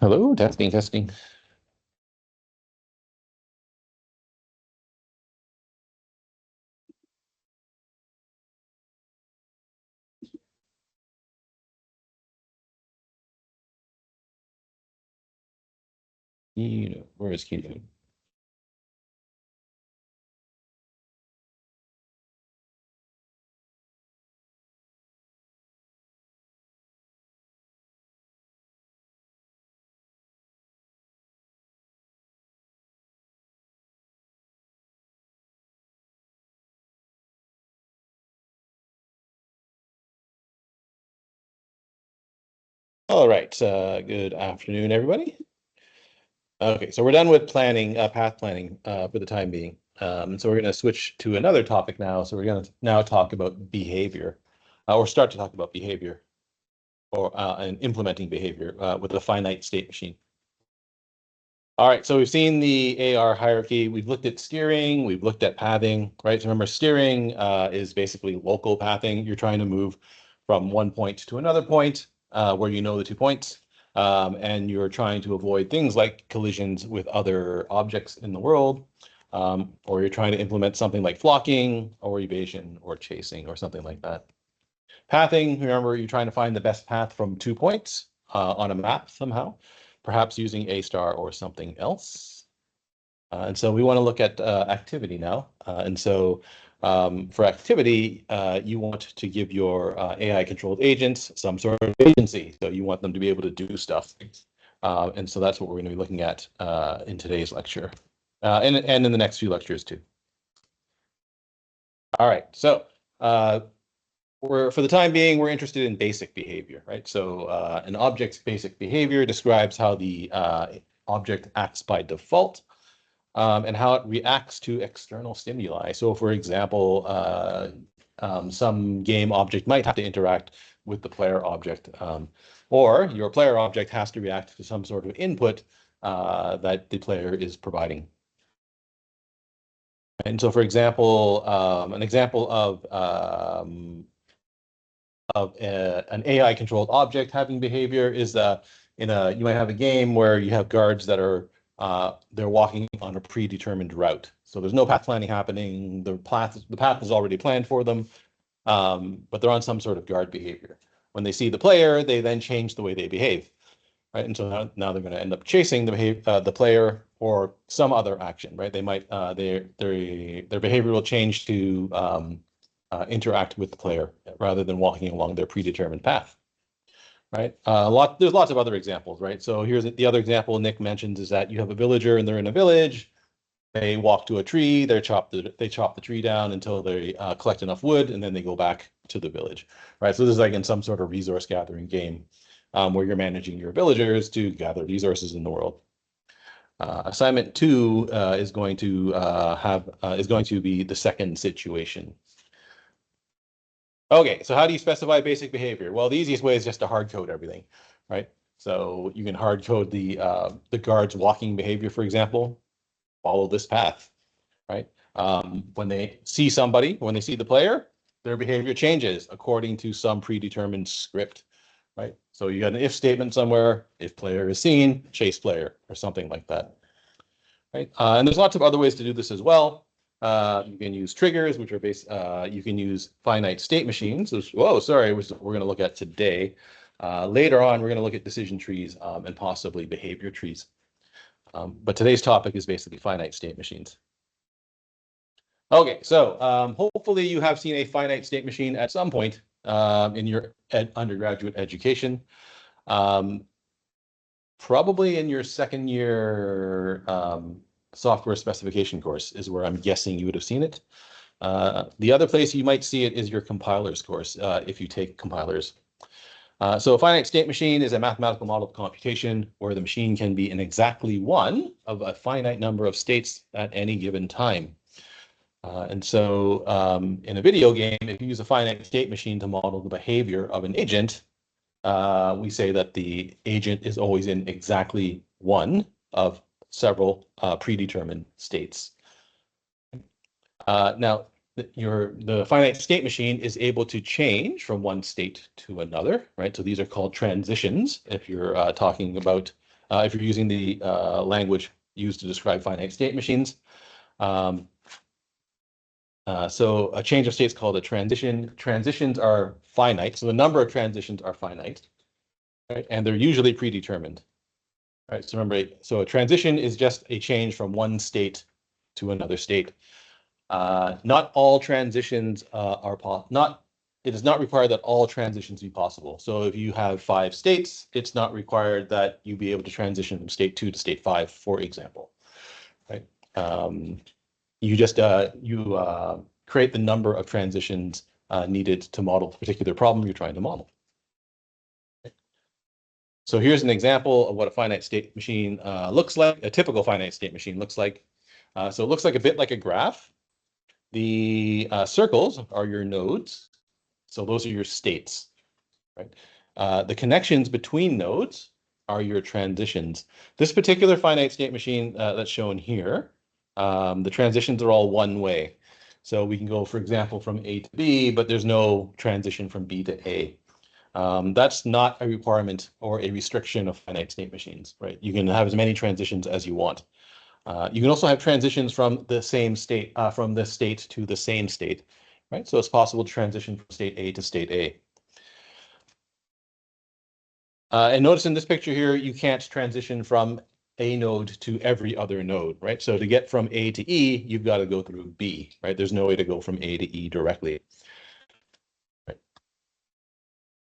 Hello, testing, testing. Where is Keynote? All right, good afternoon, everybody. Okay, so we're done with planning, path planning for the time being. So we're going to switch to another topic now. So we're going to now talk about behavior, or start to talk about behavior, or and implementing behavior with a finite state machine. All right, so we've seen the AR hierarchy. We've looked at steering. We've looked at pathing, right? So remember, steering is basically local pathing. You're trying to move from one point to another point where you know the 2 points. And you're trying to avoid things like collisions with other objects in the world. Or you're trying to implement something like flocking or evasion or chasing or something like that. Pathing, remember, you're trying to find the best path from 2 points on a map somehow, perhaps using a star or something else. And so we want to look at activity now. And so for activity, you want to give your AI-controlled agents some sort of agency. So you want them to be able to do stuff. And so that's what we're going to be looking at in today's lecture, and in the next few lectures too. All right, so for the time being, we're interested in basic behavior, right? So an object's basic behavior describes how the object acts by default and how it reacts to external stimuli. So for example, some game object might have to interact with the player object, or your player object has to react to some sort of input that the player is providing. And so, for example, an example of an AI-controlled object having behavior is you might have a game where you have guards that are they're walking on a predetermined route. So there's no path planning happening. The path is already planned for them, but they're on some sort of guard behavior. When they see the player, they then change the way they behave, right? And so now they're going to end up chasing the player or some other action, right? They might their behavior will change to interact with the player rather than walking along their predetermined path, right? There's lots of other examples, right? So here's the other example Nick mentions is that you have a villager and they're in a village. They walk to a tree. They chop the tree down until they collect enough wood, and then they go back to the village, right? So this is like in some sort of resource gathering game where you're managing your villagers to gather resources in the world. Assignment 2 is going to be the second situation. Okay, so how do you specify basic behavior? Well, the easiest way is just to hard code everything, right? So you can hard code the guard's walking behavior, for example. Follow this path, right? When they see the player, their behavior changes according to some predetermined script, right? So you got an if statement somewhere, if player is seen, chase player, or something like that, right? And there's lots of other ways to do this as well. You can use triggers, which are you can use finite state machines. We're going to look at today. Later on, we're going to look at decision trees and possibly behavior trees. But today's topic is basically finite state machines. Okay, so hopefully you have seen a finite state machine at some point in your undergraduate education. Probably in your second year software specification course is where I'm guessing you would have seen it. The other place you might see it is your compilers course if you take compilers. So a finite state machine is a mathematical model of computation where the machine can be in exactly one of a finite number of states at any given time. And so in a video game, if you use a finite state machine to model the behavior of an agent, we say that the agent is always in exactly one of several predetermined states. Now, the finite state machine is able to change from one state to another, right? So these are called transitions if you're talking about, if you're using the language used to describe finite state machines. So a change of state is called a transition. Transitions are finite, so the number of transitions are finite, right? And they're usually predetermined, right? So remember, so a transition is just a change from one state to another state. Not all transitions it is not required that all transitions be possible. So if you have 5 states, it's not required that you be able to transition from state 2 to state 5, for example, right? You just create the number of transitions needed to model a particular problem you're trying to model. So here's an example of what a finite state machine looks like, a typical finite state machine looks like. So it looks like a bit like a graph. The circles are your nodes. So those are your states, right? The connections between nodes are your transitions. This particular finite state machine that's shown here, the transitions are all one way. So we can go, for example, from A to B, but there's no transition from B to A. That's not a requirement or a restriction of finite state machines, right? You can have as many transitions as you want. You can also have transitions from the same state, from this state to the same state, right? So it's possible to transition from state A to state A. And notice in this picture here, you can't transition from a node to every other node, right? So to get from A to E, you've got to go through B, right? There's no way to go from A to E directly. Right?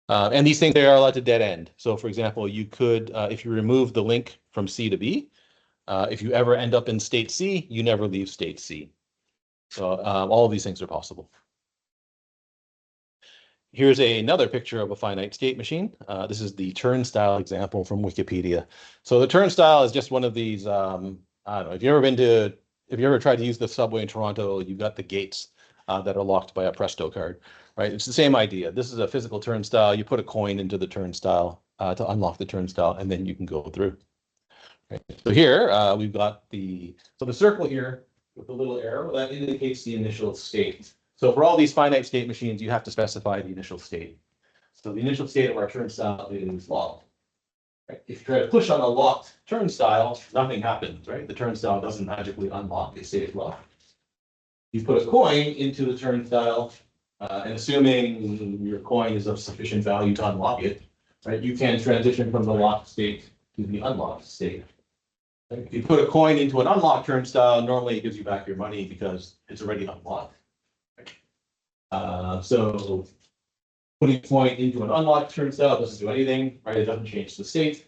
And these things, they are allowed to dead end. So for example, you could, if you remove the link from C to B, if you ever end up in state C, you never leave state C. So all of these things are possible. Here's another picture of a finite state machine. This is the turnstile example from Wikipedia. So the turnstile is just one of these, I don't know, if you ever tried to use the subway in Toronto, you've got the gates that are locked by a Presto card, right? It's the same idea. This is a physical turnstile. You put a coin into the turnstile to unlock the turnstile, and then you can go through. Right? So here we've got the circle here with the little arrow that indicates the initial state. So for all these finite state machines, you have to specify the initial state. So the initial state of our turnstile is locked. Right? If you try to push on a locked turnstile, nothing happens, right? The turnstile doesn't magically unlock, it stays locked. You put a coin into the turnstile, and assuming your coin is of sufficient value to unlock it, right? You can transition from the locked state to the unlocked state. If you put a coin into an unlocked turnstile, normally it gives you back your money because it's already unlocked. So putting a coin into an unlocked turnstile doesn't do anything, right? It doesn't change the state.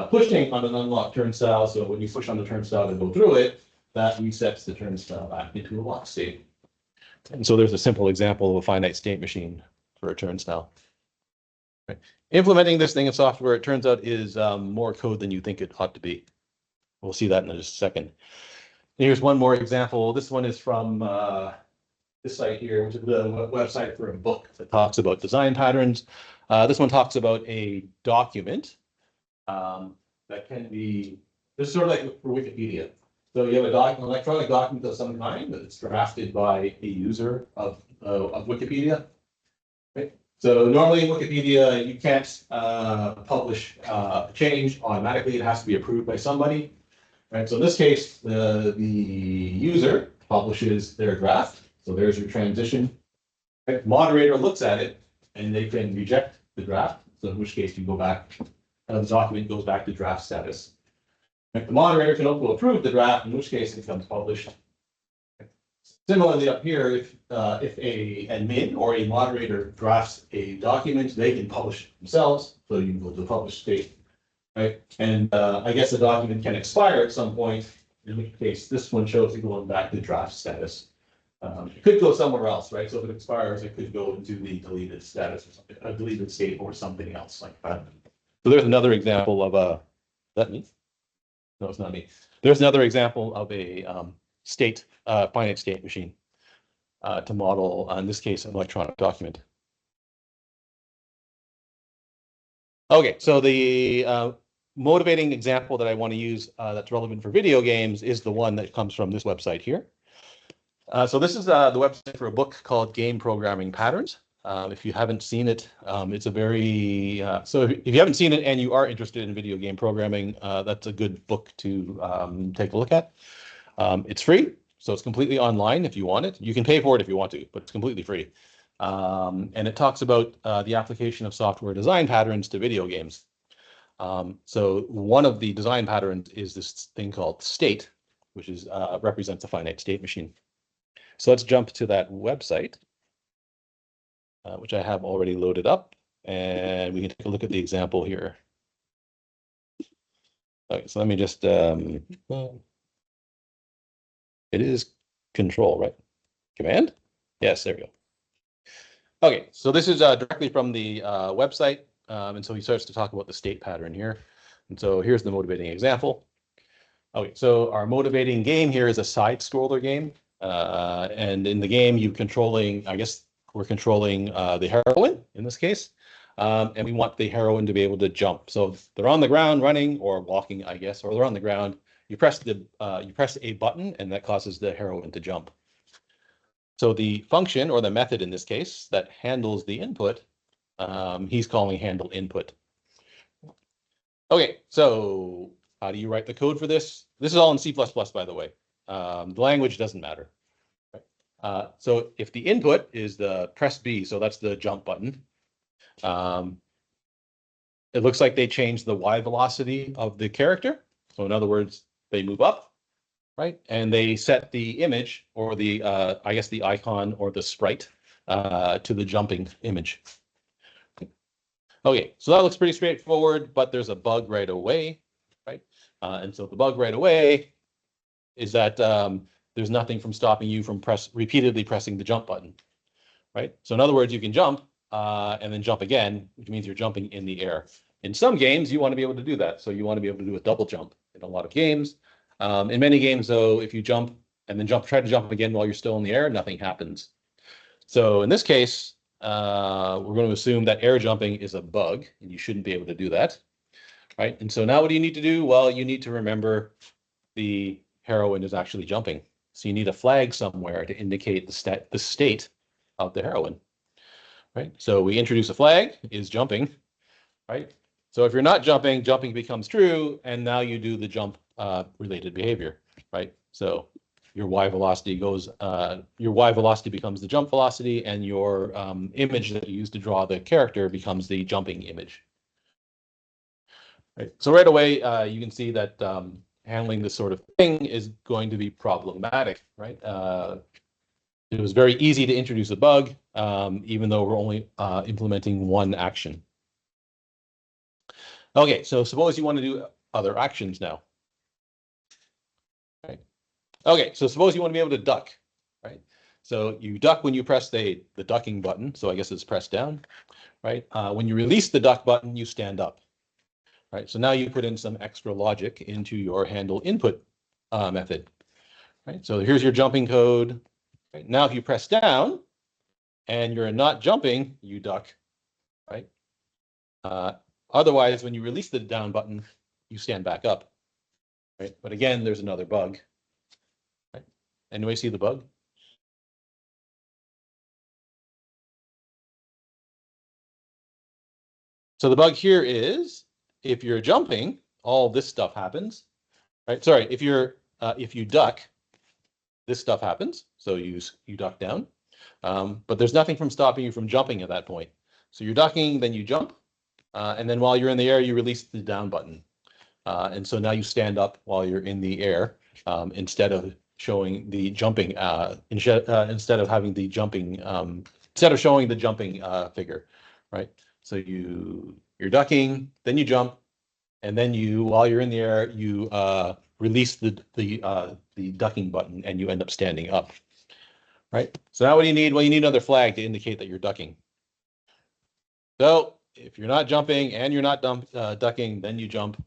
Pushing on an unlocked turnstile, so when you push on the turnstile to go through it, that resets the turnstile back into a locked state. And so there's a simple example of a finite state machine for a turnstile. Right. Implementing this thing in software, it turns out, is more code than you think it ought to be. We'll see that in just a second. Here's one more example. This one is from this site here, which is the website for a book that talks about design patterns. This one talks about a document that can be, this is sort of like for Wikipedia. So you have an electronic document of some kind that's drafted by a user of Wikipedia. Right? So normally in Wikipedia, you can't publish a change automatically. It has to be approved by somebody. Right? So in this case, the user publishes their draft. So there's your transition. Right? Moderator looks at it, and they can reject the draft. So in which case you go back, the document goes back to draft status. Right? The moderator can also approve the draft, in which case it becomes published. Similarly up here, if a admin or a moderator drafts a document, they can publish it themselves. So you can go to the publish state. Right? And I guess the document can expire at some point, in which case this one shows it going back to draft status. It could go somewhere else, right? So if it expires, it could go into the deleted status or something, a deleted state or something else like that. So there's another example of a, is that me? No, it's not me. There's another example of a finite state machine to model, in this case, an electronic document. Okay, so the motivating example that I want to use that's relevant for video games is the one that comes from this website here. So this is the website for a book called Game Programming Patterns. If you haven't seen it, it's a very so if you haven't seen it and you are interested in video game programming, that's a good book to take a look at. It's free, so it's completely online if you want it. You can pay for it if you want to, but it's completely free. And it talks about the application of software design patterns to video games. So one of the design patterns is this thing called state, which is represents a finite state machine. So let's jump to that website, which I have already loaded up, and we can take a look at the example here. Okay, so let me just, it is control, right? Command? Yes, there we go. Okay, so this is directly from the website, and so he starts to talk about the state pattern here. And so here's the motivating example. Okay, so our motivating game here is a side scroller game. And in the game, you controlling, I guess we're controlling the heroine in this case. And we want the heroine to be able to jump. So they're on the ground running or walking, I guess, or they're on the ground. You press a button and that causes the heroine to jump. So the function or the method in this case that handles the input, he's calling handle input. Okay, so how do you write the code for this? This is all in C++, by the way. The language doesn't matter. So if the input is the press B, so that's the jump button, it looks like they changed the Y velocity of the character. So in other words, they move up, right? And they set the image or the, I guess the icon or the sprite to the jumping image. Okay, so that looks pretty straightforward, but there's a bug right away, right? And so the bug right away is that there's nothing from stopping you from repeatedly pressing the jump button, right? So in other words, you can jump and then jump again, which means you're jumping in the air. In some games, you want to be able to do that. So you want to be able to do a double jump in a lot of games. In many games, though, if you jump and then try to jump again while you're still in the air, nothing happens. So in this case, we're going to assume that air jumping is a bug, and you shouldn't be able to do that, right? And so now what do you need to do? Well, you need to remember the heroine is actually jumping. So you need a flag somewhere to indicate the state of the heroine, right? So we introduce a flag, is jumping, right? So if you're not jumping, jumping becomes true, and now you do the jump related behavior, right? So your Y velocity goes, your Y velocity becomes the jump velocity, and your image that you use to draw the character becomes the jumping image. Right. So right away, you can see that handling this sort of thing is going to be problematic, right? It was very easy to introduce a bug, even though we're only implementing one action. Okay, so suppose you want to do other actions now. Right. Okay, so suppose you want to be able to duck, right? So you duck when you press the ducking button. So I guess it's pressed down, right? When you release the duck button, you stand up. Right, so now you put in some extra logic into your handle input method. Right, so here's your jumping code. Right, now if you press down and you're not jumping, you duck. Right. Otherwise, when you release the down button, you stand back up. Right, but again, there's another bug. Right. Anybody see the bug? So the bug here is if you're jumping, all this stuff happens. Right. Sorry, if you duck, this stuff happens. So you duck down. But there's nothing from stopping you from jumping at that point. So you're ducking, then you jump, and then while you're in the air, you release the down button. And so now you stand up while you're in the air instead of showing the jumping, instead of having the jumping, instead of showing the jumping figure, right? So you're ducking, then you jump, and then while you're in the air, you release the ducking button, and you end up standing up. Right. So now what do you need? Well, you need another flag to indicate that you're ducking. So if you're not jumping and you're not ducking, then you jump.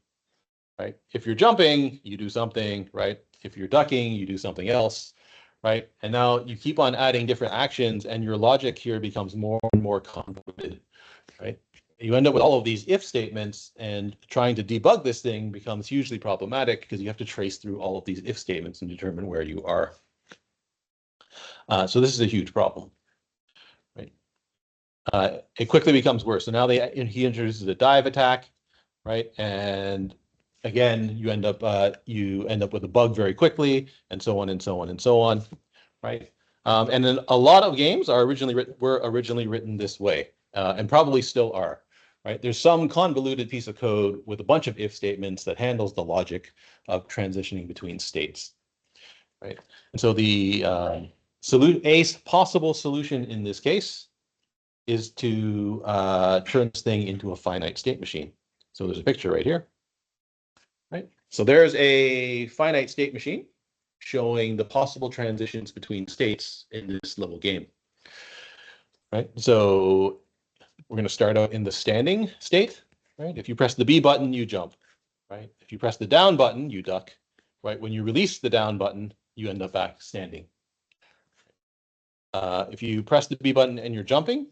Right. If you're jumping, you do something. Right. If you're ducking, you do something else. Right. And now you keep on adding different actions, and your logic here becomes more and more convoluted. Right. You end up with all of these if statements, and trying to debug this thing becomes hugely problematic because you have to trace through all of these if statements and determine where you are. So this is a huge problem, right? It quickly becomes worse. So now he introduces a dive attack, right? And again, you end up with a bug very quickly, and so on and so on and so on, right? And then a lot of games were originally written this way, and probably still are, right? There's some convoluted piece of code with a bunch of if statements that handles the logic of transitioning between states, right? And so the possible solution in this case is to turn this thing into a finite state machine. So there's a picture right here, right? So there's a finite state machine showing the possible transitions between states in this little game, right? So we're going to start out in the standing state, right? If you press the B button, you jump, right? If you press the down button, you duck, right? When you release the down button, you end up back standing. If you press the B button and you're jumping,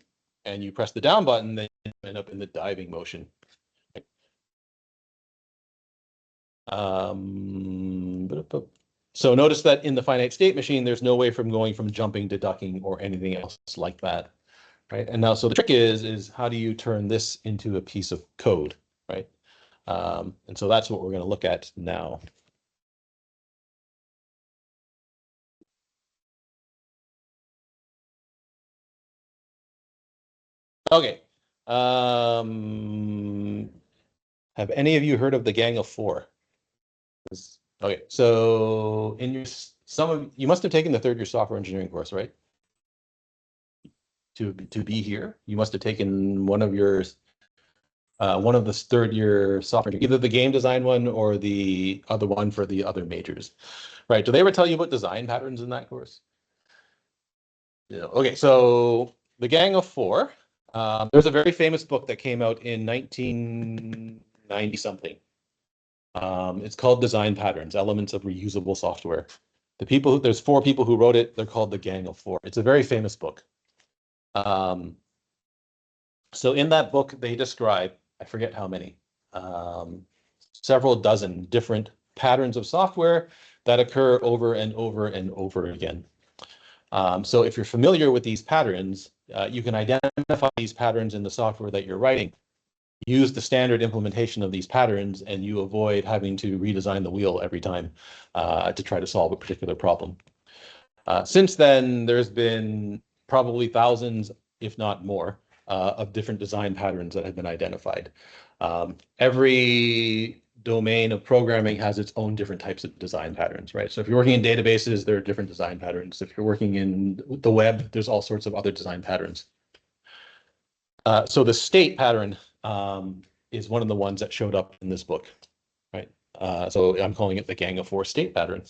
and you press the down button, then you end up in the diving motion. So notice that in the finite state machine, there's no way from going from jumping to ducking or anything else like that, right? And now, so the trick is how do you turn this into a piece of code, right? And so that's what we're going to look at now. Okay. Have any of you heard of the Gang of Four? Okay, so in you must have taken the third year software engineering course, right? To be here, you must have taken one of the third year software, either the game design one or the other one for the other majors, right? Do they ever tell you about design patterns in that course? Yeah. Okay, so the Gang of Four. There's a very famous book that came out in 1990 something. It's called Design Patterns: Elements of Reusable Software. There's four people who wrote it. They're called the Gang of Four. It's a very famous book. So in that book, they describe, I forget how many, several dozen different patterns of software that occur over and over and over again. So if you're familiar with these patterns, you can identify these patterns in the software that you're writing. Use the standard implementation of these patterns, and you avoid having to redesign the wheel every time to try to solve a particular problem. Since then, there's been probably thousands, if not more, of different design patterns that have been identified. Every domain of programming has its own different types of design patterns, right? So if you're working in databases, there are different design patterns. If you're working in the web, there's all sorts of other design patterns. So the state pattern is one of the ones that showed up in this book, right? So I'm calling it the Gang of Four state pattern.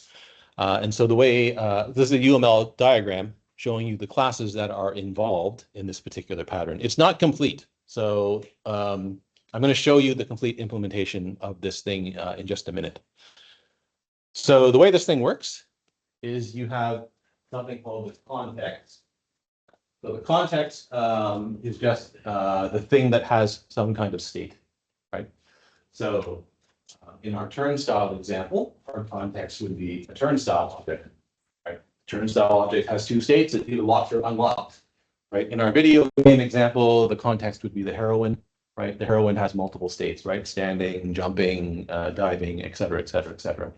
And so the way, this is a UML diagram showing you the classes that are involved in this particular pattern. It's not complete. So I'm going to show you the complete implementation of this thing in just a minute. So the way this thing works is you have something called the context. So the context is just the thing that has some kind of state, right? So in our turnstile example, our context would be a turnstile object, right? Turnstile object has two states, it's either locked or unlocked, right? In our video game example, the context would be the heroine, right? The heroine has multiple states, right? Standing, jumping, diving, et cetera, et cetera, et cetera.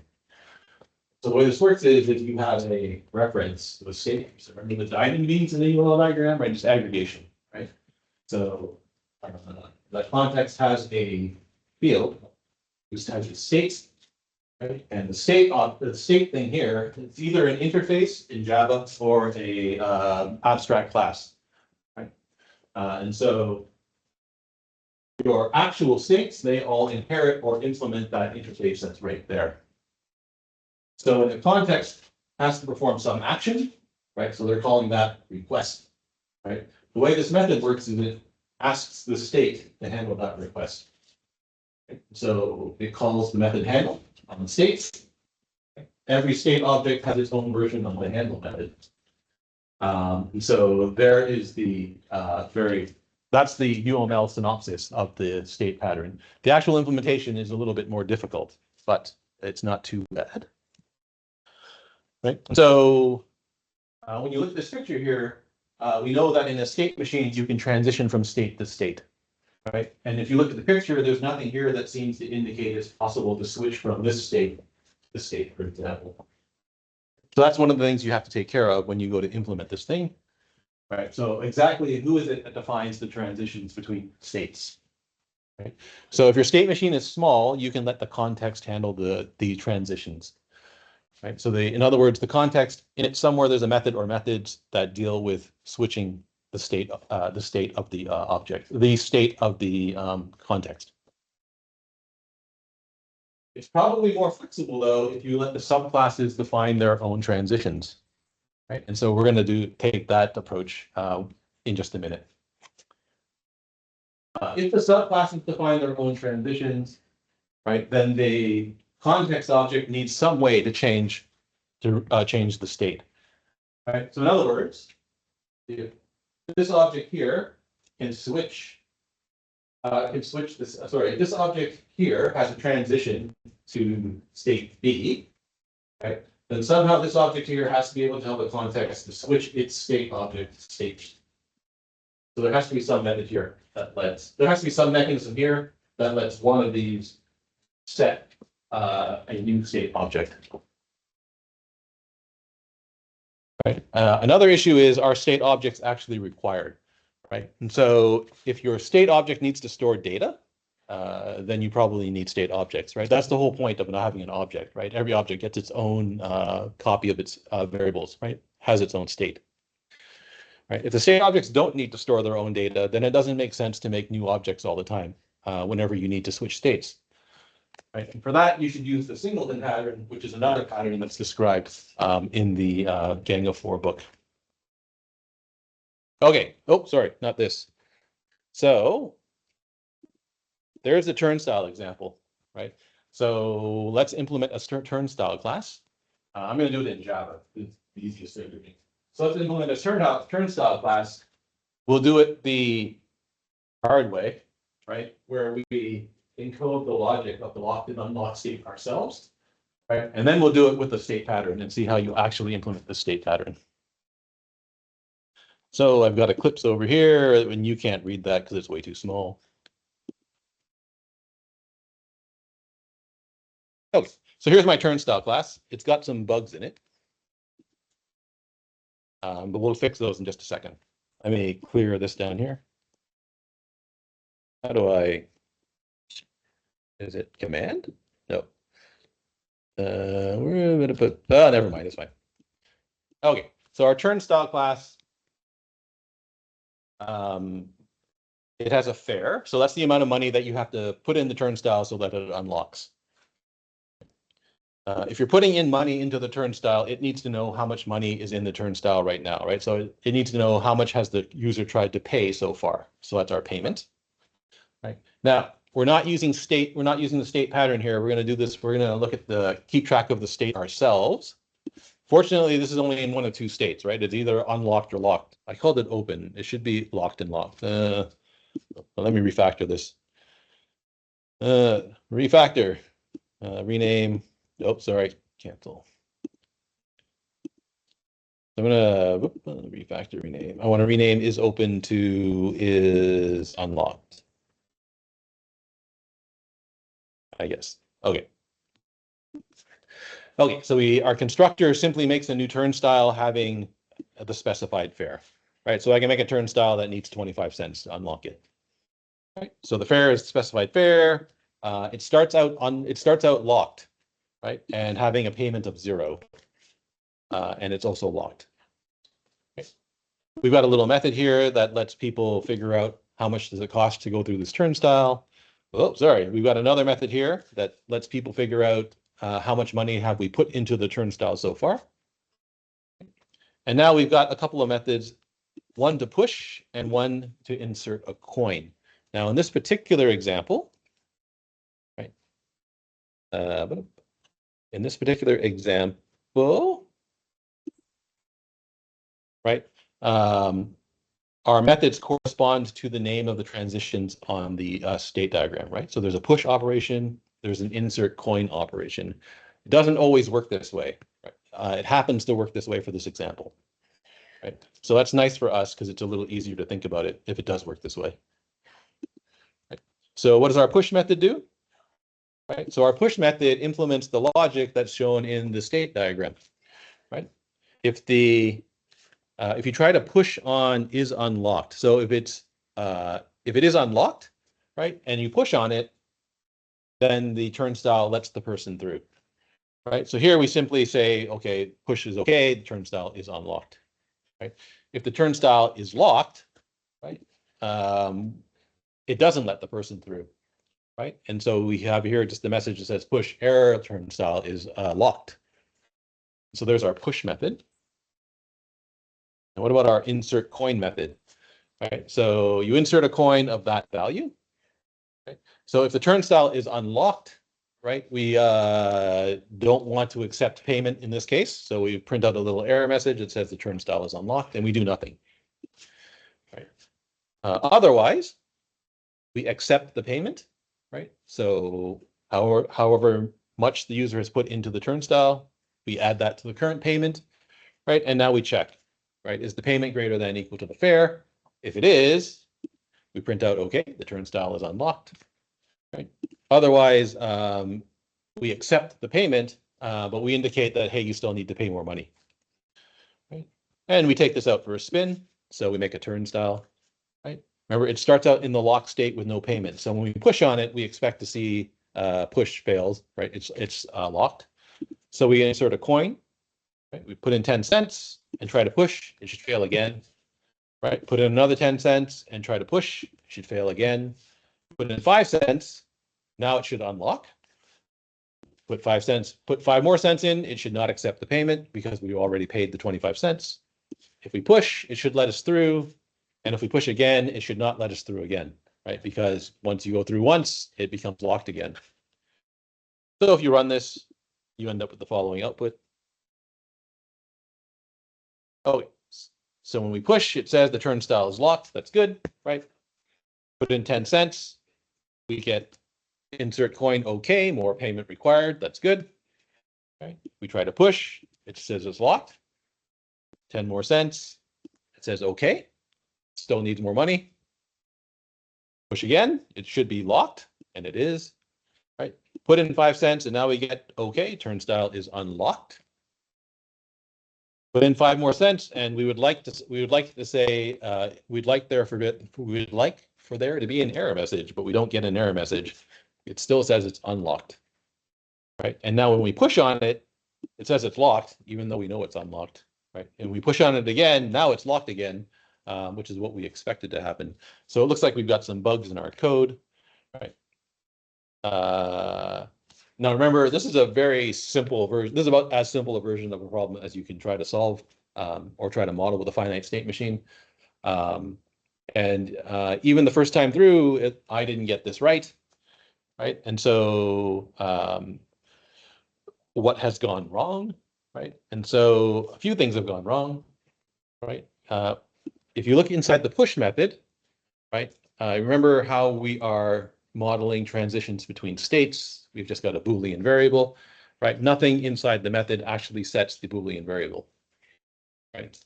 So the way this works is that you have a reference to a state. So remember the diving means in the UML diagram, right? Just aggregation, right? So the context has a field, which has its states, right? And the state thing here, it's either an interface in Java or a abstract class, right? And so your actual states, they all inherit or implement that interface that's right there. So the context has to perform some action, right? So they're calling that request, right? The way this method works is it asks the state to handle that request. Right? So it calls the method handle on the states. Every state object has its own version of the handle method. So there is the that's the UML synopsis of the state pattern. The actual implementation is a little bit more difficult, but it's not too bad. Right. So When you look at this picture here, we know that in a state machine, you can transition from state to state, right? And if you look at the picture, there's nothing here that seems to indicate it's possible to switch from this state to this state, for example. So that's one of the things you have to take care of when you go to implement this thing, right? So exactly who is it that defines the transitions between states, right? So if your state machine is small, you can let the context handle the transitions, right? So in other words, the context in it somewhere there's a method or methods that deal with switching the state of the object, the state of the context. It's probably more flexible though if you let the subclasses define their own transitions, right? And so we're going to take that approach in just a minute. If the subclasses define their own transitions, right, then the context object needs some way to change the state. Right. So in other words, if this object here can switch this. Sorry, if this object here has a transition to state B, right? Then somehow this object here has to be able to tell the context to switch its state object to state. So there has to be some method here that there has to be some mechanism here that lets one of these set a new state object. Right. Another issue is, are state objects actually required, right? And so if your state object needs to store data, then you probably need state objects, right? That's the whole point of not having an object, right? Every object gets its own copy of its variables, right? Has its own state. Right. If the state objects don't need to store their own data, then it doesn't make sense to make new objects all the time whenever you need to switch states. Right. And for that, you should use the singleton pattern, which is another pattern that's described in the Django 4 book. Okay. Oh, sorry, not this. So there's the turnstile example, right? So let's implement a turnstile class. I'm going to do it in Java. It's the easiest way to do it. So let's implement a turnstile class. We'll do it the hard way, right? Where we encode the logic of the locked and unlocked state ourselves, right? And then we'll do it with the state pattern and see how you actually implement the state pattern. So I've got Eclipse over here, and you can't read that because it's way too small. Okay, so here's my turnstile class. It's got some bugs in it. But we'll fix those in just a second. Let me clear this down here. How do is it command? No. We're going to put, oh, never mind, it's fine. Okay, so our turnstile class, it has a fare. So that's the amount of money that you have to put in the turnstile so that it unlocks. If you're putting in money into the turnstile, it needs to know how much money is in the turnstile right now, right? So it needs to know how much has the user tried to pay so far. So that's our payment, right? Now, we're not using the state pattern here. We're going to do this. We're going to look at keep track of the state ourselves. Fortunately, this is only in one of two states, right? It's either unlocked or locked. I called it open. It should be locked and locked. Let me refactor this. Refactor, rename. Oh, sorry, cancel. I'm gonna refactor, rename. I want to rename is open to is unlocked, I guess. Okay. Okay, so our constructor simply makes a new turnstile having the specified fare, right? So I can make a turnstile that needs 25 cents to unlock it. Right. So the fare is specified fare. It starts out locked, right? And having a payment of 0. And it's also locked. Okay. We've got a little method here that lets people figure out how much does it cost to go through this turnstile. Oh, sorry. We've got another method here that lets people figure out how much money have we put into the turnstile so far. And now we've got a couple of methods, one to push and one to insert a coin. Now in this particular example, right? In this particular example, right? Our methods correspond to the name of the transitions on the state diagram, right? So there's a push operation, there's an insert coin operation. It doesn't always work this way. Right? It happens to work this way for this example. right? So that's nice for us because it's a little easier to think about it if it does work this way. Right? So what does our push method do? Right? So our push method implements the logic that's shown in the state diagram. Right? If you try to push on is unlocked, so if it is unlocked, right, and you push on it, then the turnstile lets the person through. Right? So here we simply say, okay, push is okay, the turnstile is unlocked. Right? If the turnstile is locked, right, it doesn't let the person through. Right? And so we have here just the message that says push error, turnstile is locked. So there's our push method. And what about our insert coin method? Right? So you insert a coin of that value. Right? So if the turnstile is unlocked, right, we don't want to accept payment in this case. So we print out a little error message that says the turnstile is unlocked, and we do nothing. Right? Otherwise, we accept the payment. Right? So however much the user has put into the turnstile, we add that to the current payment. Right? And now we check. Right? Is the payment greater than or equal to the fare? If it is, we print out, okay, the turnstile is unlocked. Right? Otherwise, we accept the payment, but we indicate that, hey, you still need to pay more money. Right? And we take this out for a spin. So we make a turnstile. Right? Remember, it starts out in the lock state with no payment. So when we push on it, we expect to see push fails. Right? It's locked. So we insert a coin. Right? We put in 10 cents and try to push. It should fail again. Right? Put in another 10 cents and try to push. It should fail again. Put in 5 cents. Now it should unlock. Put 5 cents, put 5 more cents in, it should not accept the payment because we already paid the 25 cents. If we push, it should let us through. And if we push again, it should not let us through again, right? Because once you go through once, it becomes locked again. So if you run this, you end up with the following output. Oh, so when we push, it says the turnstile is locked. That's good, right? Put in 10 cents. We get insert coin, okay, more payment required. That's good. Right? We try to push. It says it's locked. 10 more cents. It says okay. Still needs more money. Push again. It should be locked, and it is. Right? Put in 5 cents, and now we get okay. Turnstile is unlocked. Put in 5 more cents, and we would like to say we'd like for there to be an error message, but we don't get an error message. It still says it's unlocked. Right? And now when we push on it, it says it's locked, even though we know it's unlocked. Right? And we push on it again, now it's locked again, which is what we expected to happen. So it looks like we've got some bugs in our code. Right? Now remember, this is a very simple version. This is about as simple a version of a problem as you can try to solve or try to model with a finite state machine. And even the first time through, I didn't get this right. Right? And so what has gone wrong? Right? And so a few things have gone wrong. Right? If you look inside the push method, right? Remember how we are modeling transitions between states. We've just got a Boolean variable, right? Nothing inside the method actually sets the Boolean variable, right?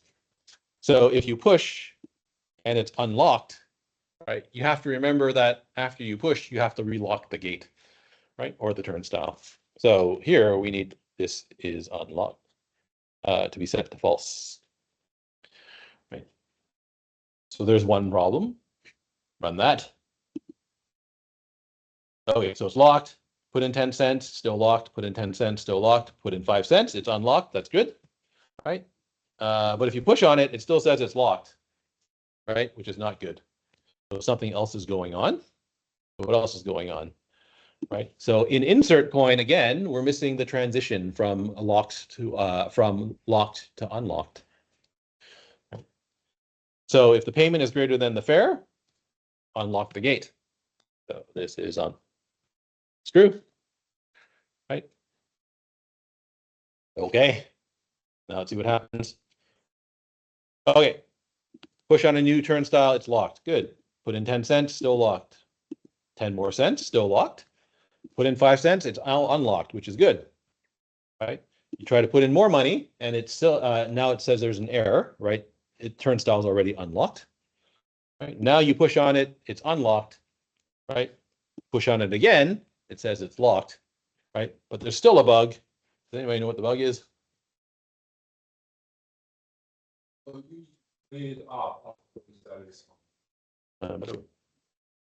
So if you push and it's unlocked, right? You have to remember that after you push, you have to relock the gate, right? Or the turnstile. So here we need this is unlocked to be set to false, right? So there's one problem. Run that. Okay, so it's locked. Put in 10 cents, still locked. Put in 10 cents, still locked. Put in 5 cents, it's unlocked. That's good, right? But if you push on it, it still says it's locked, right? Which is not good. So something else is going on. What else is going on, right? So in insert coin, again, we're missing the transition from locked to unlocked. So if the payment is greater than the fare, unlock the gate. So this is on screw, right? Okay. Now let's see what happens. Okay. Push on a new turnstile, it's locked. Good. Put in 10 cents, still locked. 10 more cents, still locked. Put in 5 cents, it's unlocked, which is good. Right? You try to put in more money, and it's still now it says there's an error, right? turnstile is already unlocked. Right? Now you push on it, it's unlocked, right? Push on it again, it says it's locked, right? But there's still a bug. Does anybody know what the bug is?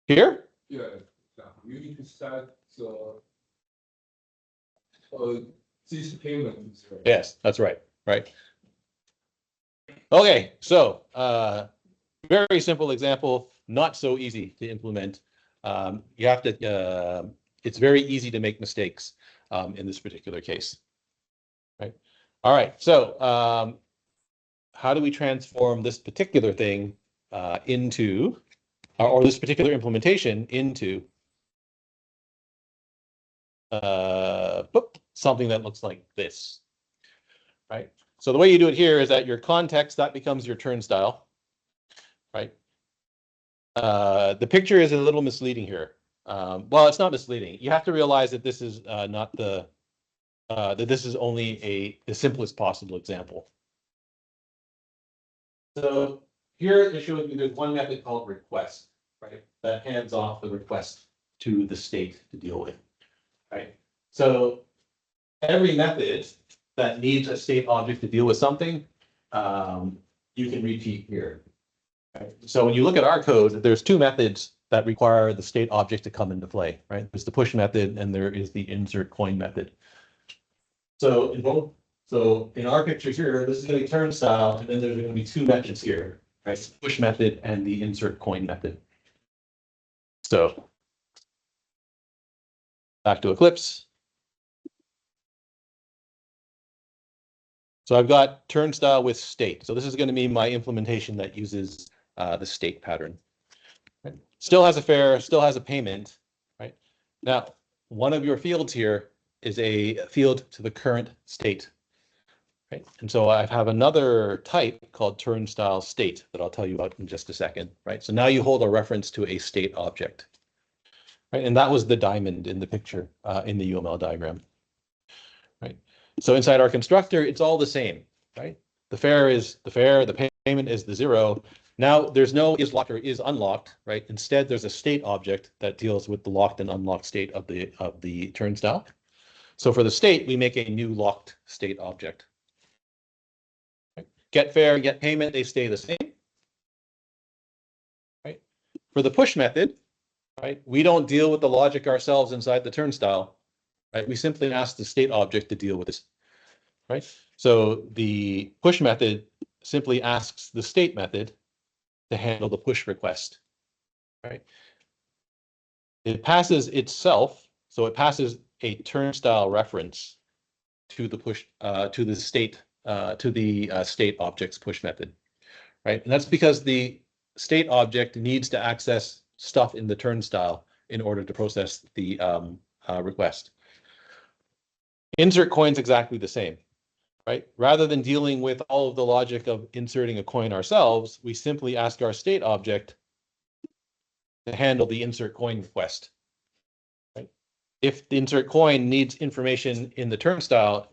Here? Yeah, you need to set this payment. Yes, that's right. Right. Okay, so very simple example, not so easy to implement. You have to, it's very easy to make mistakes in this particular case. Right. All right, so how do we transform this particular thing into, or this particular implementation into something that looks like this, right? So the way you do it here is that your context, that becomes your turnstile, right? The picture is a little misleading here. Well, it's not misleading. You have to realize that this is not the, that this is only the simplest possible example. So here it shows you there's one method called request, right? That hands off the request to the state to deal with, right? So every method that needs a state object to deal with something, you can repeat here. Right? So when you look at our code, there's two methods that require the state object to come into play, right? There's the push method and there is the insert coin method. So in our picture here, this is going to be turnstile, and then there's going to be two methods here, right? The push method and the insert coin method. So back to Eclipse. So I've got turnstile with state. So this is going to be my implementation that uses the state pattern. Right? Still has a fare, still has a payment, right? Now, one of your fields here is a field to the current state. Right? And so I have another type called turnstile state that I'll tell you about in just a second. Right? So now you hold a reference to a state object. Right? And that was the diamond in the picture in the UML diagram. Right? So inside our constructor, it's all the same. Right? The fare is the fare, the payment is the 0. Now there's no is locked or is unlocked, right? Instead, there's a state object that deals with the locked and unlocked state of the turnstile. So for the state, we make a new locked state object. Right? Get fare, get payment, they stay the same. Right? For the push method, right, we don't deal with the logic ourselves inside the turnstile. Right? We simply ask the state object to deal with this. Right? So the push method simply asks the state method to handle the push request. Right? It passes itself, so it passes a turnstile reference to the push to the state state object's push method, right? And that's because the state object needs to access stuff in the turnstile in order to process the request. Insert coin's exactly the same, right? Rather than dealing with all of the logic of inserting a coin ourselves, we simply ask our state object to handle the insert coin request. Right? If the insert coin needs information in the turnstile,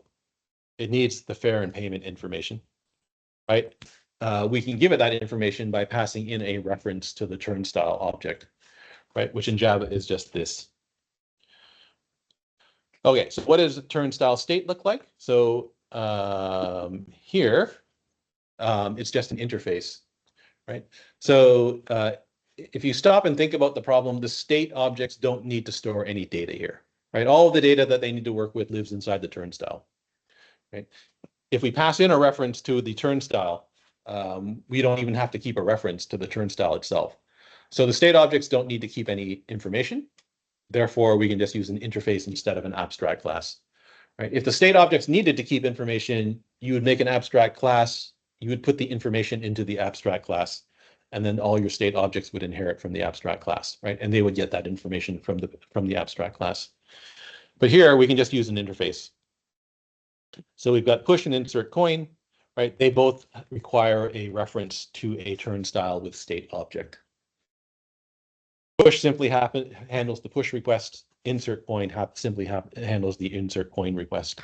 it needs the fare and payment information. Right? We can give it that information by passing in a reference to the turnstile object, right? Which in Java is just this. Okay, so what does a turnstile state look like? So here, it's just an interface, right? So if you stop and think about the problem, the state objects don't need to store any data here, right? All of the data that they need to work with lives inside the turnstile, right? If we pass in a reference to the turnstile, we don't even have to keep a reference to the turnstile itself. So the state objects don't need to keep any information. Therefore, we can just use an interface instead of an abstract class. Right? If the state objects needed to keep information, you would make an abstract class. You would put the information into the abstract class, and then all your state objects would inherit from the abstract class, right? And they would get that information from the abstract class. But here we can just use an interface. So we've got push and insert coin, right? They both require a reference to a turnstile with state object. Push simply handles the push request. Insert coin simply handles the insert coin request.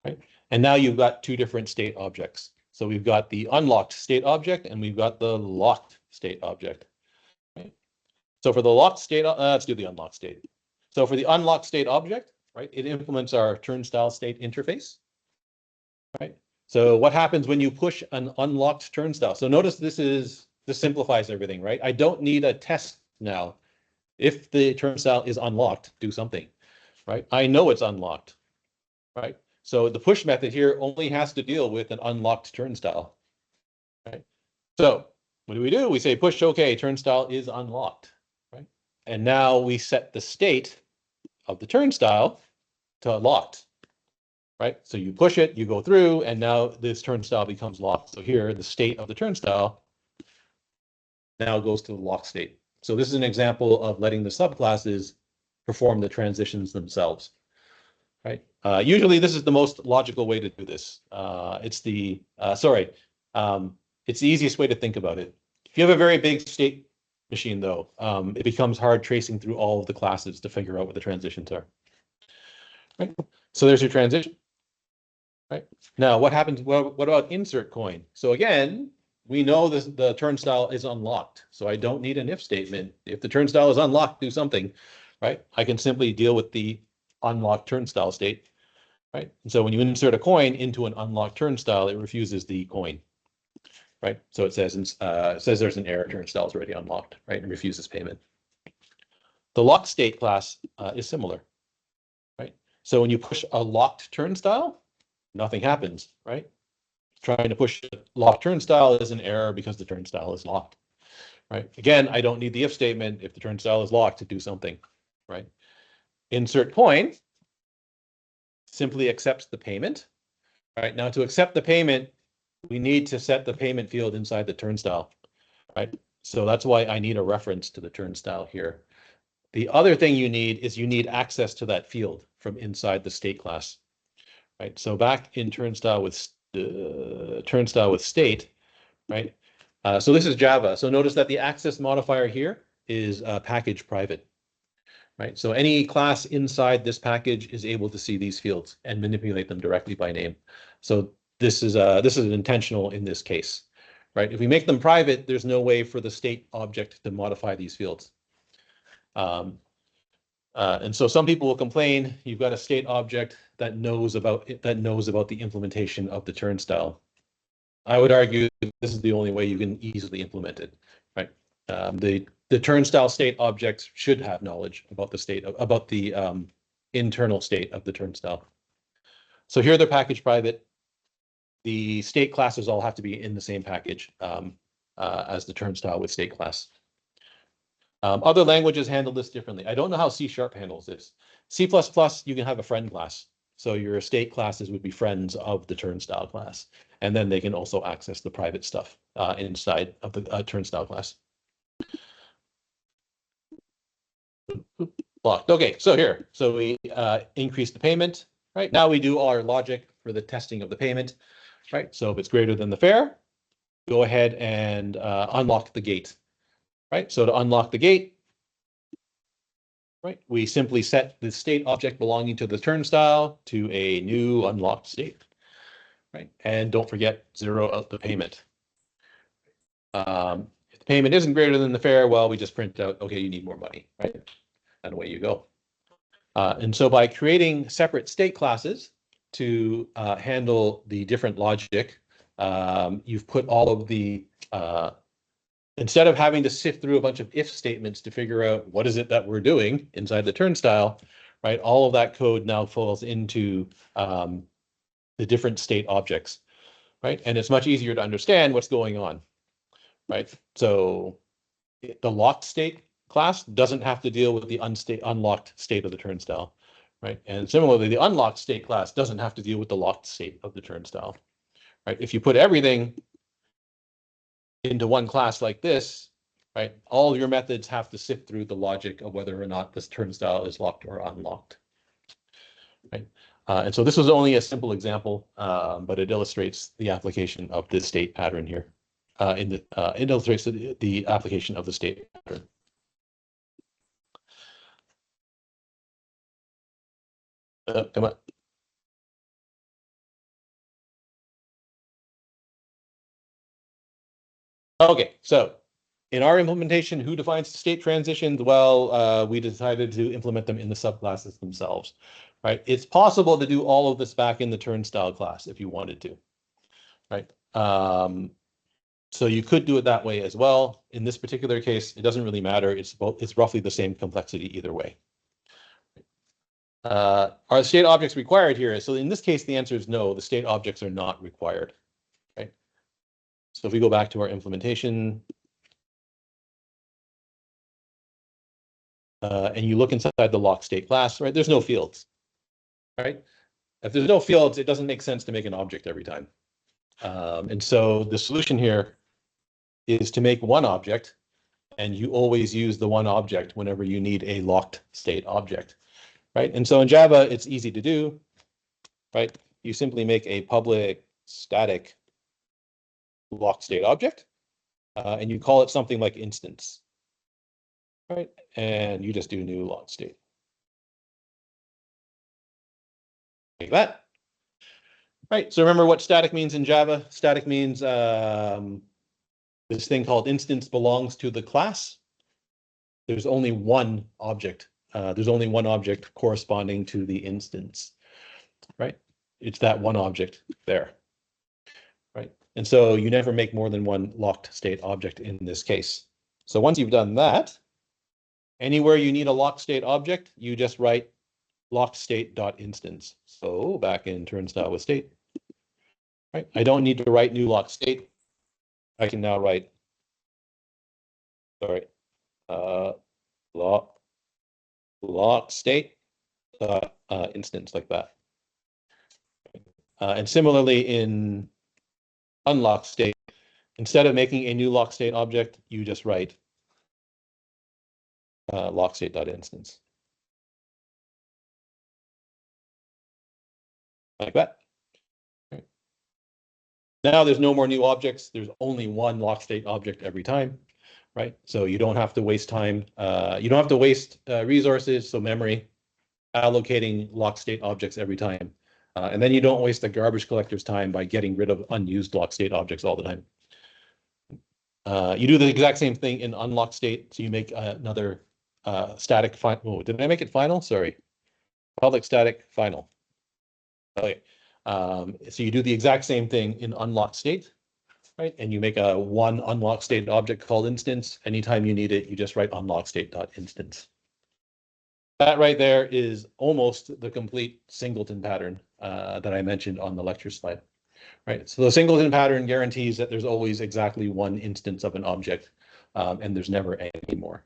Right? And now you've got two different state objects. So we've got the unlocked state object and we've got the locked state object. Right? So for the locked state, let's do the unlocked state. So for the unlocked state object, right, it implements our turnstile state interface. Right. So what happens when you push an unlocked turnstile? So notice this simplifies everything, right? I don't need a test now. If the turnstile is unlocked, do something, right? I know it's unlocked, right? So the push method here only has to deal with an unlocked turnstile, right? So what do? We say push OK, turnstile is unlocked, right? And now we set the state of the turnstile to locked, right? So you push it, you go through, and now this turnstile becomes locked. So here, the state of the turnstile now goes to the locked state. So this is an example of letting the subclasses perform the transitions themselves, right? Usually this is the most logical way to do this. It's the easiest way to think about it. If you have a very big state machine, though, it becomes hard tracing through all of the classes to figure out what the transitions are. Right? So there's your transition. Right. Now, what happens? Well, what about insert coin? So again, we know the turnstile is unlocked. So I don't need an if statement. If the turnstile is unlocked, do something, right? I can simply deal with the unlocked turnstile state, right? And so when you insert a coin into an unlocked turnstile, it refuses the coin, right? So it says there's an error, turnstile is already unlocked, right? And refuses payment. The locked state class is similar, right? So when you push a locked turnstile, nothing happens, right? Trying to push a locked turnstile is an error because the turnstile is locked, right? Again, I don't need the if statement. If the turnstile is locked, to do something, right? Insert coin simply accepts the payment, right? Now to accept the payment, we need to set the payment field inside the turnstile, right? So that's why I need a reference to the turnstile here. The other thing you need access to that field from inside the state class, right? So back in turnstile with state, right? So this is Java. So notice that the access modifier here is package private, right? So any class inside this package is able to see these fields and manipulate them directly by name. So this is intentional in this case, right? If we make them private, there's no way for the state object to modify these fields. And so some people will complain, you've got a state object that knows about the implementation of the turnstile. I would argue this is the only way you can easily implement it, right? The turnstile state objects should have knowledge about the internal state of the turnstile. So here they're package private. The state classes all have to be in the same package as the turnstile with state class. Other languages handle this differently. I don't know how C# handles this. C++, you can have a friend class. So your state classes would be friends of the turnstile class. And then they can also access the private stuff inside of the turnstile class. Locked. Okay, so here. So we increase the payment. Right now we do all our logic for the testing of the payment. Right. So if it's greater than the fare, go ahead and unlock the gate. Right. So to unlock the gate, right, we simply set the state object belonging to the turnstile to a new unlocked state. Right. And don't forget, zero out the payment. If the payment isn't greater than the fare, well, we just print out, okay, you need more money, right? And away you go. And so by creating separate state classes to handle the different logic, you've put all of the, instead of having to sift through a bunch of if statements to figure out what is it that we're doing inside the turnstile, right? All of that code now falls into the different state objects, right? And it's much easier to understand what's going on, right? So the locked state class doesn't have to deal with the unlocked state of the turnstile, right? And similarly, the unlocked state class doesn't have to deal with the locked state of the turnstile, right? If you put everything into one class like this, right, all of your methods have to sift through the logic of whether or not this turnstile is locked or unlocked, right? And so this was only a simple example, but it illustrates the application of this state pattern here. It illustrates the application of the state pattern. Come on. Okay, so in our implementation, who defines state transitions? Well, we decided to implement them in the subclasses themselves, right? It's possible to do all of this back in the turnstile class if you wanted to, right? So you could do it that way as well. In this particular case, it doesn't really matter. It's roughly the same complexity either way. Are state objects required here? So in this case, the answer is no, the state objects are not required, right? So if we go back to our implementation, and you look inside the lock state class, right, there's no fields, right? If there's no fields, it doesn't make sense to make an object every time. And so the solution here is to make one object, and you always use the one object whenever you need a locked state object, right? And so in Java, it's easy to do, right? You simply make a public static locked state object, and you call it something like instance, right? And you just do new locked state. Like that. Right, so remember what static means in Java? Static means this thing called instance belongs to the class. There's only one object. There's only one object corresponding to the instance, right? It's that one object there, right? And so you never make more than one locked state object in this case. So once you've done that, anywhere you need a locked state object, you just write locked state.instance. So back in turnstile with state, right? I don't need to write new locked state. I can now write, sorry, lock state instance like that. And similarly in unlock state, instead of making a new lock state object, you just write lock state.instance. Like that. Right. Now there's no more new objects. There's only one lock state object every time, right? So you don't have to waste time. You don't have to waste resources, so memory, allocating lock state objects every time. And then you don't waste the garbage collector's time by getting rid of unused lock state objects all the time. You do the exact same thing in unlocked state. So you make another static final. Oh, did I make it final? Sorry. Public static final. Okay. So you do the exact same thing in unlocked state, right? And you make a one unlocked state object called instance. Anytime you need it, you just write unlocked state.instance. That right there is almost the complete singleton pattern that I mentioned on the lecture slide, right? So the singleton pattern guarantees that there's always exactly one instance of an object, and there's never any more.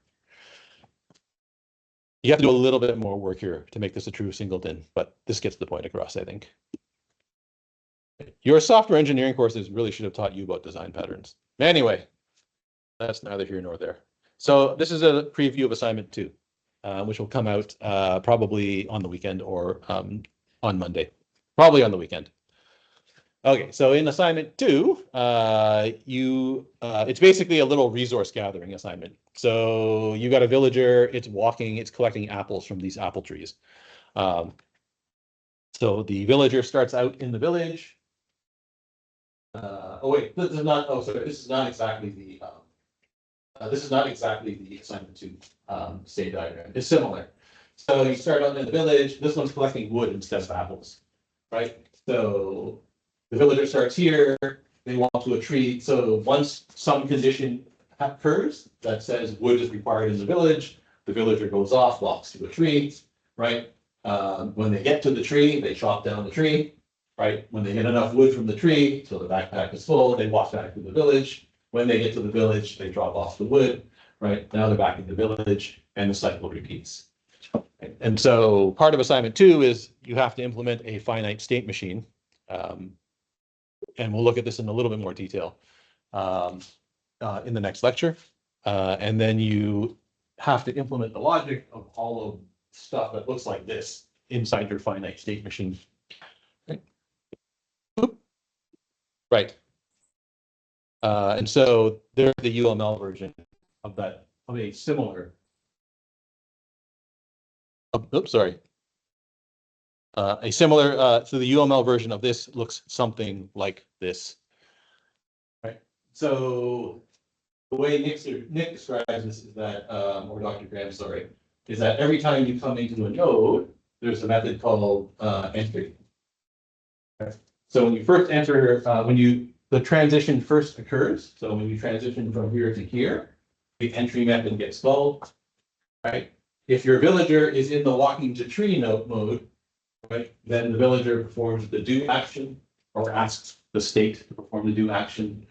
You have to do a little bit more work here to make this a true singleton, but this gets the point across, I think. Your software engineering courses really should have taught you about design patterns. Anyway, that's neither here nor there. So this is a preview of assignment 2. Which will come out probably on the weekend or on Monday, probably on the weekend. Okay, so in assignment 2, it's basically a little resource gathering assignment. So you got a villager, it's walking, it's collecting apples from these apple trees. So the villager starts out in the village. Oh wait, this is not. Oh, sorry, this is not exactly the. This is not exactly the assignment 2 state diagram. It's similar. So you start out in the village. This one's collecting wood instead of apples, right? So the villager starts here. They walk to a tree. So once some condition occurs that says wood is required in the villager goes off, walks to a tree, right? When they get to the tree, they chop down the tree, right? When they get enough wood from the tree, so the backpack is full, they walk back to the village. When they get to the village, they drop off the wood, right? Now they're back in the village and the cycle repeats. And so part of assignment 2 is you have to implement a finite state machine. And we'll look at this in a little bit more detail in the next lecture. And then you have to implement the logic of all of stuff that looks like this inside your finite state machine. Right. And so there's the UML version of that, of a similar. Oops, sorry. A similar, so the UML version of this looks something like this. Right. So the way Nick describes this is that, or Dr. Graham, sorry, is that every time you come into a node, there's a method called entry. So when you first enter, the transition first occurs. So when you transition from here to here, the entry method gets called, right? If your villager is in the walking to tree node mode, right, then the villager performs the do action or asks the state to perform the do action.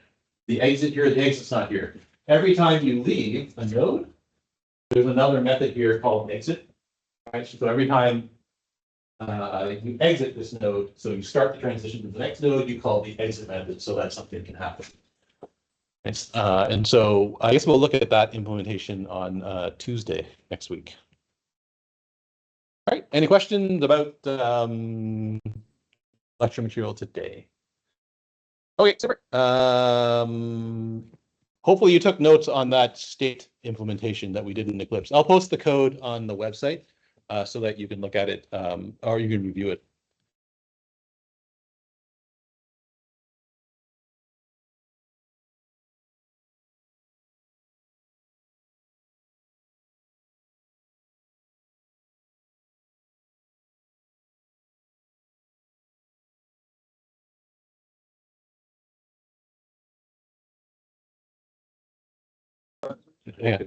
The exit here, the exit's not here. Every time you leave a node, there's another method here called exit. Right? So every time you exit this node, so you start the transition to the next node, you call the exit method so that something can happen. And so I guess we'll look at that implementation on Tuesday next week. All right, any questions about lecture material today? Okay, super. Hopefully you took notes on that state implementation that we did in Eclipse. I'll post the code on the website so that you can look at it or you can review it. Yeah.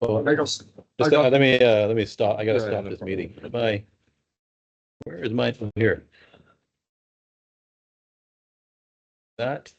Well, just, let me stop. I gotta stop this meeting. Where is my here? That